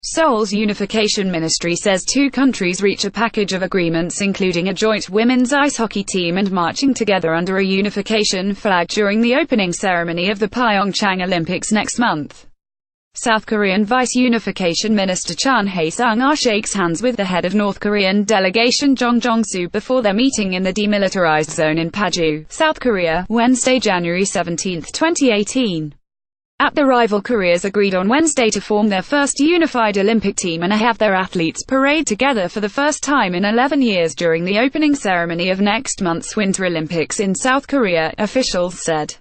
Seoul's Unification Ministry says two countries reach a package of agreements including a joint women's ice hockey team and marching together under a unification flag during the opening ceremony of the Pyeongchang Olympics next month. South Korean Vice Unification Minister Chun Hae-sung shakes hands with the head of North Korean delegation Jon Jong-su before their meeting in the Demilitarized Zone in Paju, South Korea, Wednesday, January 17, 2018. The rival Koreas agreed on Wednesday to form their first unified Olympic team and have their athletes parade together for the first time in 11 years during the opening ceremony of next month's Winter Olympics in South Korea, officials said.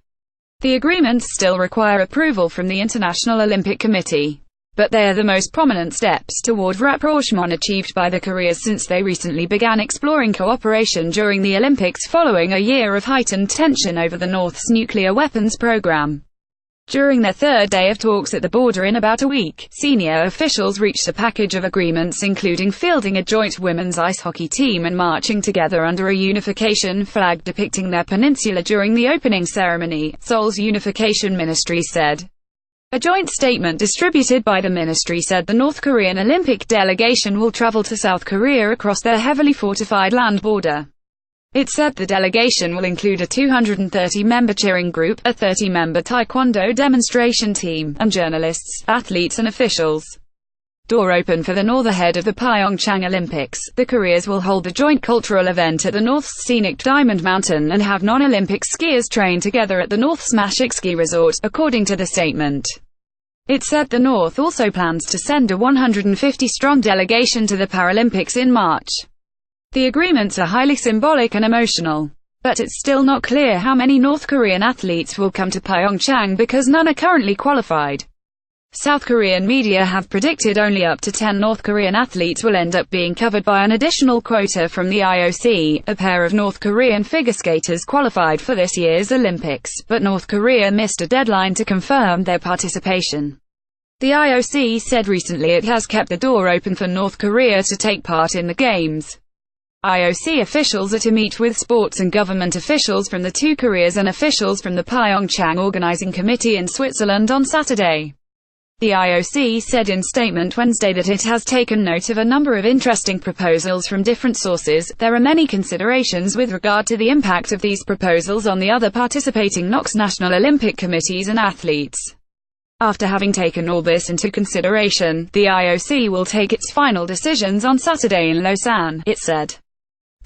The agreements still require approval from the International Olympic Committee, but they are the most prominent steps toward rapprochement achieved by the Koreas since they recently began exploring cooperation during the Olympics following a year of heightened tension over the North's nuclear weapons program. During their third day of talks at the border in about a week, senior officials reached a package of agreements including fielding a joint women's ice hockey team and marching together under a unification flag depicting their peninsula during the opening ceremony, Seoul's Unification Ministry said. A joint statement distributed by the ministry said the North Korean Olympic delegation will travel to South Korea across their heavily fortified land border. It said the delegation will include a 230-member cheering group, a 30-member taekwondo demonstration team, and journalists, athletes and officials. Door open for the North ahead of the Pyeongchang Olympics. The Koreas will hold a joint cultural event at the North's scenic Diamond Mountain and have non-Olympic skiers train together at the North's Mashik ski resort, according to the statement. It said the North also plans to send a 150-strong delegation to the Paralympics in March. The agreements are highly symbolic and emotional. But it's still not clear how many North Korean athletes will come to Pyeongchang because none are currently qualified. South Korean media have predicted only up to 10 North Korean athletes will end up being covered by an additional quota from the IOC. A pair of North Korean figure skaters qualified for this year's Olympics, but North Korea missed a deadline to confirm their participation. The IOC said recently it has kept the door open for North Korea to take part in the Games. IOC officials are to meet with sports and government officials from the two Koreas and officials from the Pyeongchang Organizing Committee in Switzerland on Saturday. The IOC said in statement Wednesday that it has taken note of a number of interesting proposals from different sources. There are many considerations with regard to the impact of these proposals on the other participating NOC's national Olympic committees and athletes. After having taken all this into consideration, the IOC will take its final decisions on Saturday in Lausanne, it said.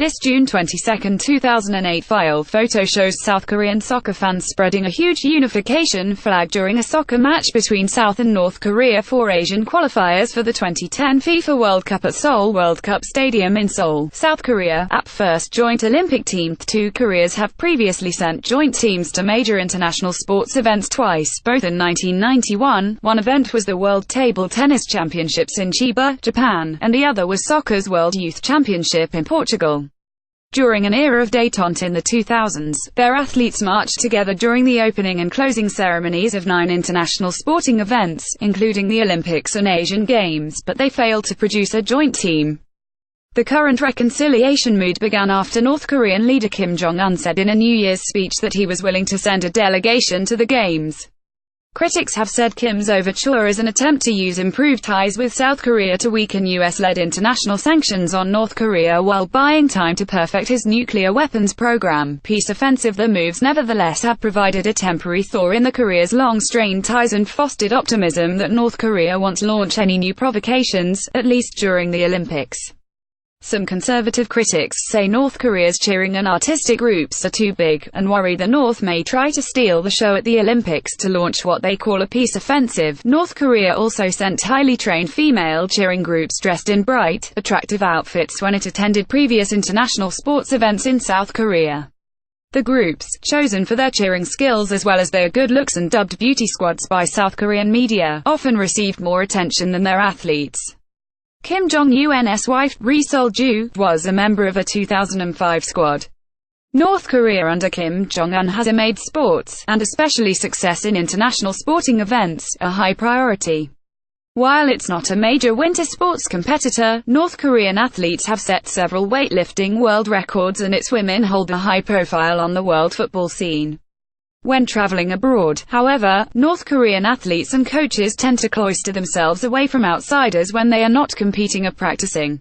This June 22, 2008 file photo shows South Korean soccer fans spreading a huge unification flag during a soccer match between South and North Korea for Asian qualifiers for the 2010 FIFA World Cup at Seoul World Cup Stadium in Seoul, South Korea. First joint Olympic team. The two Koreas have previously sent joint teams to major international sports events twice, both in 1991. One event was the World Table Tennis Championships in Chiba, Japan, and the other was soccer's World Youth Championship in Portugal. During an era of détente in the 2000s, their athletes marched together during the opening and closing ceremonies of 9 international sporting events, including the Olympics and Asian Games, but they failed to produce a joint team. The current reconciliation mood began after North Korean leader Kim Jong-un said in a New Year's speech that he was willing to send a delegation to the Games. Critics have said Kim's overture is an attempt to use improved ties with South Korea to weaken US-led international sanctions on North Korea while buying time to perfect his nuclear weapons program. Peace offensive. The moves nevertheless have provided a temporary thaw in the Korea's long-strained ties and fostered optimism that North Korea won't launch any new provocations, at least during the Olympics. Some conservative critics say North Korea's cheering and artistic groups are too big, and worry the North may try to steal the show at the Olympics to launch what they call a peace offensive. North Korea also sent highly trained female cheering groups dressed in bright, attractive outfits when it attended previous international sports events in South Korea. The groups, chosen for their cheering skills as well as their good looks and dubbed beauty squads by South Korean media, often received more attention than their athletes. Kim Jong-un's wife, Ri Sol-ju, was a member of a 2005 squad. North Korea under Kim Jong-un has made sports, and especially success in international sporting events, a high priority. While it's not a major winter sports competitor, North Korean athletes have set several weightlifting world records and its women hold a high profile on the world football scene. When traveling abroad, however, North Korean athletes and coaches tend to cloister themselves away from outsiders when they are not competing or practicing.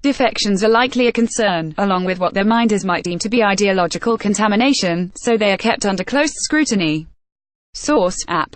Defections are likely a concern, along with what their minders might deem to be ideological contamination, so they are kept under close scrutiny. Source: App.